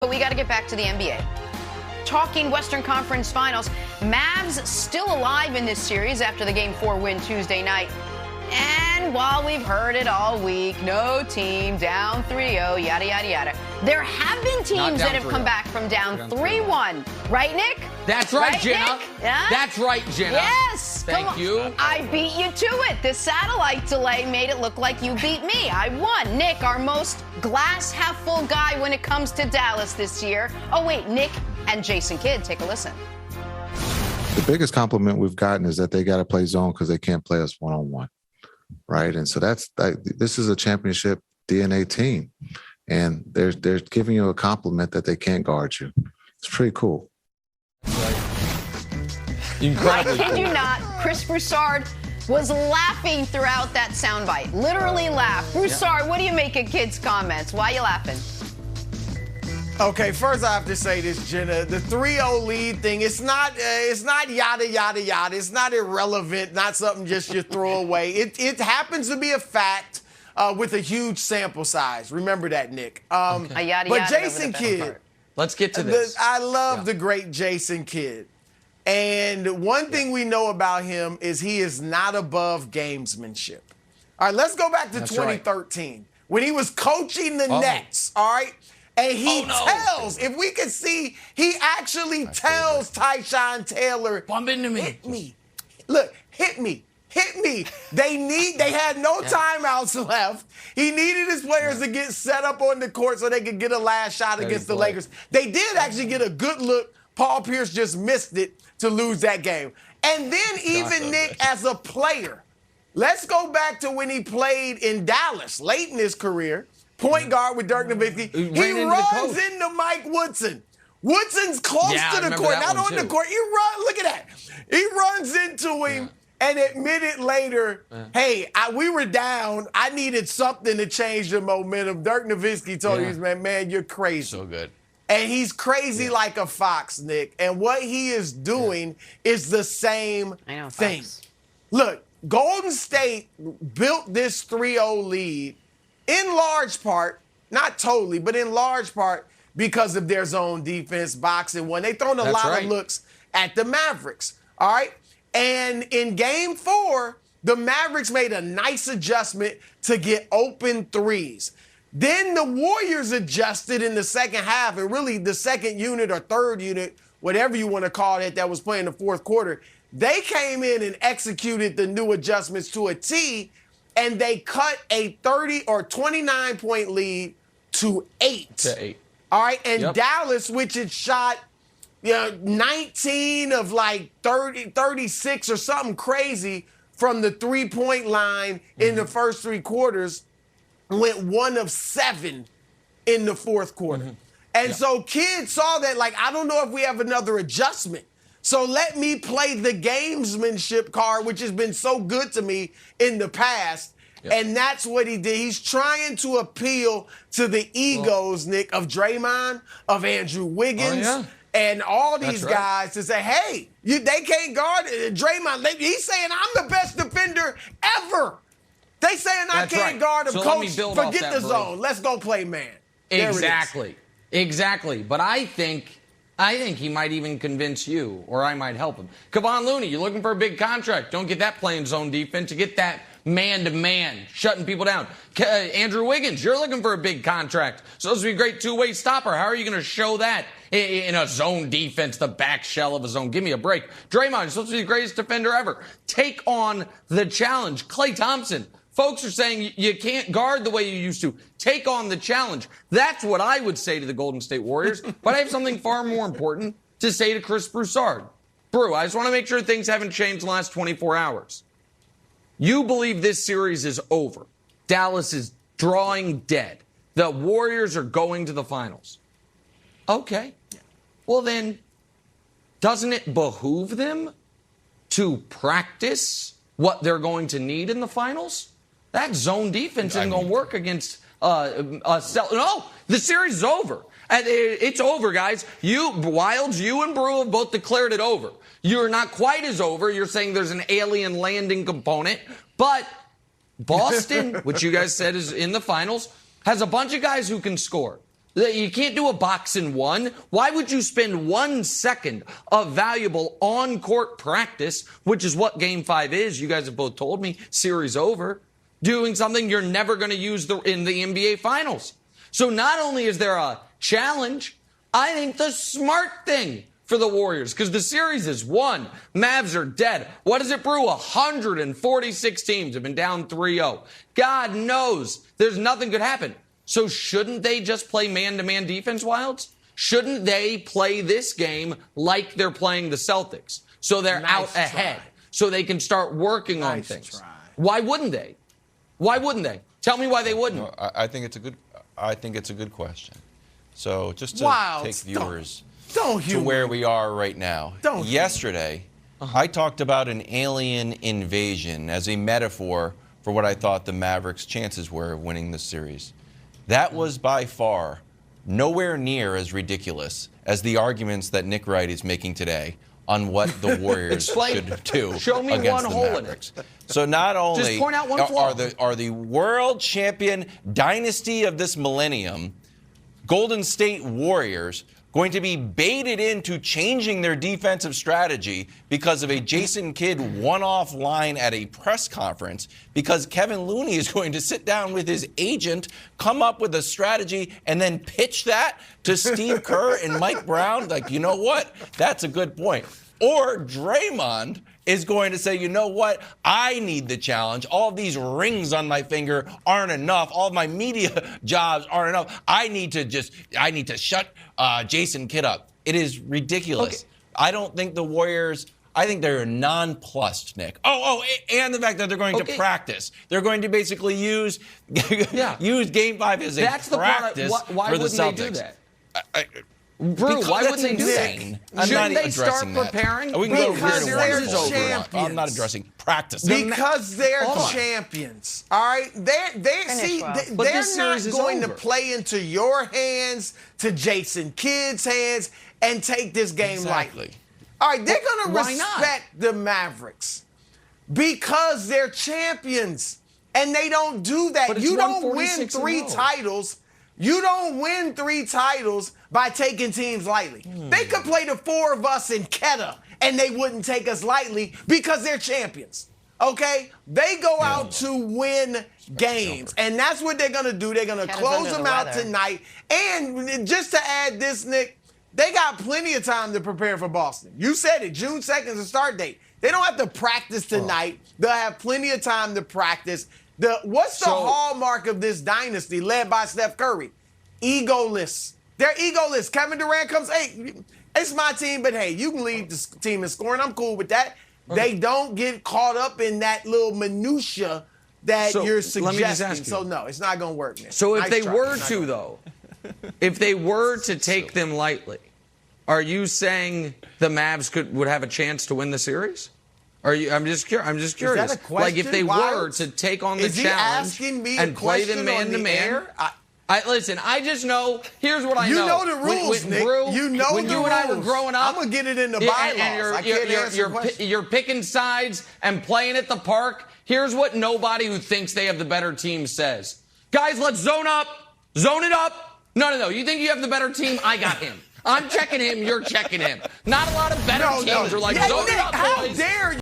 But we got to get back to the NBA. Talking Western Conference Finals, Mavs still alive in this series after the Game 4 win Tuesday night. And while we've heard it all week, no team down 3-0, yada, yada, yada, there have been teams that have come back from down 3-1. Right, Nick? That's right, Jenna. Nick? Yeah? That's right, Jenna. Yes. Thank you. I beat you to it. The satellite delay made it look like you beat me. I won. Nick, our most glass half full guy when it comes to Dallas this year. Oh, wait, Nick and Jason Kidd, take a listen. The biggest compliment we've gotten is that they got to play zone because they can't play us one-on-one. Right. And so this is a championship DNA team. And they're giving you a compliment that they can't guard you. It's pretty cool. Incredibly I kid you not, Chris Broussard was laughing throughout that soundbite. Literally laughed. Broussard, what do you make of Kidd's comments? Why are you laughing? Okay, first I have to say this, Jenna. The 3-0 lead thing, it's not yada, yada, yada. It's not irrelevant, not something just you throw away. It happens to be a fact with a huge sample size. Remember that, Nick. Yada, but yada Jason Kidd. Let's get to this. I love the great Jason Kidd. And one thing we know about him is he is not above gamesmanship. All right, let's go back to 2013 when he was coaching the Nets, all right? And he tells, if we can see, he actually tells Tyshawn Taylor, bump into me. Hit me. Look, hit me. Hit me. They had no timeouts left. He needed his players to get set up on the court so they could get a last shot against the Lakers. They did actually get a good look. Paul Pierce just missed it to lose that game. And then even Nick, as a player, let's go back to when he played in Dallas late in his career. Point guard with Dirk Nowitzki. He runs into Mike Woodson. Woodson's close to the court, not on the court. Look at that. He runs into him and admitted later, hey, we were down. I needed something to change the momentum. Dirk Nowitzki told him, man, you're crazy. So good. And he's crazy like a fox, Nick. And what he is doing is the same thing. Look, Golden State built this 3-0 lead in large part, not totally, but in large part because of their zone defense, boxing one. They thrown a lot of looks at the Mavericks, all right? And in Game 4, the Mavericks made a nice adjustment to get open threes. Then the Warriors adjusted in the second half, and really the second unit or third unit, whatever you want to call it, that was playing the fourth quarter, they came in and executed the new adjustments to a T, and they cut a 30 or 29-point lead to 8. All right, and Dallas, which had shot 19 of like 30, 36 or something crazy from the three-point line in the first three quarters, went 1 of 7 in the fourth quarter. And so Kidd saw that, like, I don't know if we have another adjustment. So let me play the gamesmanship card, which has been so good to me in the past. And that's what he did. He's trying to appeal to the egos, Nick, of Draymond, of Andrew Wiggins, and all these guys to say, hey, they can't guard Draymond. He's saying, I'm the best defender ever. They saying I can't guard him, coach. Forget the zone. Let's go play man. Exactly. But I think he might even convince you, or I might help him. Kevon Looney, you're looking for a big contract. Don't get that playing zone defense. You get that man-to-man, shutting people down. Andrew Wiggins, you're looking for a big contract. Supposed to be a great two-way stopper. How are you going to show that in a zone defense, the back shell of a zone? Give me a break. Draymond, you're supposed to be the greatest defender ever. Take on the challenge. Klay Thompson, folks are saying you can't guard the way you used to. Take on the challenge. That's what I would say to the Golden State Warriors. But I have something far more important to say to Chris Broussard. Brew, I just want to make sure things haven't changed in the last 24 hours. You believe this series is over. Dallas is drawing dead. The Warriors are going to the finals. Okay. Well, then, doesn't it behoove them to practice what they're going to need in the finals? That zone defense isn't going to work against no, the series is over. It's over, guys. Wilds, you and Brew have both declared it over. You're not quite as over. You're saying there's an alien landing component. But Boston, which you guys said is in the finals, has a bunch of guys who can score. You can't do a box and one. Why would you spend 1 second of valuable on-court practice, which is what Game 5 is? You guys have both told me, series over, doing something you're never going to use in the NBA Finals. So not only is there a challenge, I think the smart thing for the Warriors, because the series is won. Mavs are dead. What does it brew? 146 teams have been down 3-0. God knows there's nothing could happen. So shouldn't they just play man-to-man defense, Wilds? Shouldn't they play this game like they're playing the Celtics? So they're out ahead. So they can start working on things. Why wouldn't they? Why wouldn't they? Tell me why they wouldn't. No, I think it's a good question. So just to take viewers to where we are right now. Yesterday, I talked about an alien invasion as a metaphor for what I thought the Mavericks' chances were of winning this series. That was by far nowhere near as ridiculous as the arguments that Nick Wright is making today on what the Warriors should do Show me against one the hole Mavericks. So not only just point out one flaw. are the world champion dynasty of this millennium, Golden State Warriors, going to be baited into changing their defensive strategy because of a Jason Kidd one-off line at a press conference, because Kevin Looney is going to sit down with his agent, come up with a strategy, and then pitch that to Steve Kerr and Mike Brown? Like, you know what? That's a good point. Or Draymond is going to say, you know what? I need the challenge. All of these rings on my finger aren't enough. All of my media jobs aren't enough. I need to shut Jason Kidd up. It is ridiculous. Okay. I don't think the Warriors, I think they're nonplussed, Nick. And the fact that they're going to practice. They're going to basically use Game 5 as a practice why for the wouldn't Celtics. They do that? Brew, why wouldn't they do that? Shouldn't they start preparing? We can go because they're champions. I'm not addressing practice. Because they're champions. All right? They're not going to play into your hands, to Jason Kidd's hands, and take this game lightly. All right, they're going to respect the Mavericks because they're champions. And they don't do that. You don't win 3 titles. You don't win 3 titles by taking teams lightly. They could play the 4 of us in Keta, and they wouldn't take us lightly because they're champions. Okay? They go out to win games, and that's what they're going to do. They're going to close them out tonight. And just to add this, Nick, they got plenty of time to prepare for Boston. You said it. June 2nd is the start date. They don't have to practice tonight. They'll have plenty of time to practice. What's the hallmark of this dynasty led by Steph Curry? Egoless. They're egoless. Kevin Durant comes, hey, it's my team, but hey, you can lead the team in scoring. I'm cool with that. They don't get caught up in that little minutia that you're suggesting. Let me just ask you. So no, it's not going to work, man. So if they were to, though, if they were to take them lightly, are you saying the Mavs would have a chance to win the series? I'm just curious. Is that a question? Like if they were to take on the challenge and play them man to man. Listen, I just know. Here's what I know. You know the rules, Nick. You know when the you rules. and I were growing up, I'm gonna get it in the bylaws. You're picking sides and playing at the park. Here's what nobody who thinks they have the better team says: guys, let's zone up, zone it up. No. You think you have the better team? I got him. I'm checking him. You're checking him. Not a lot of better teams are like zone it up, boys. How dare you?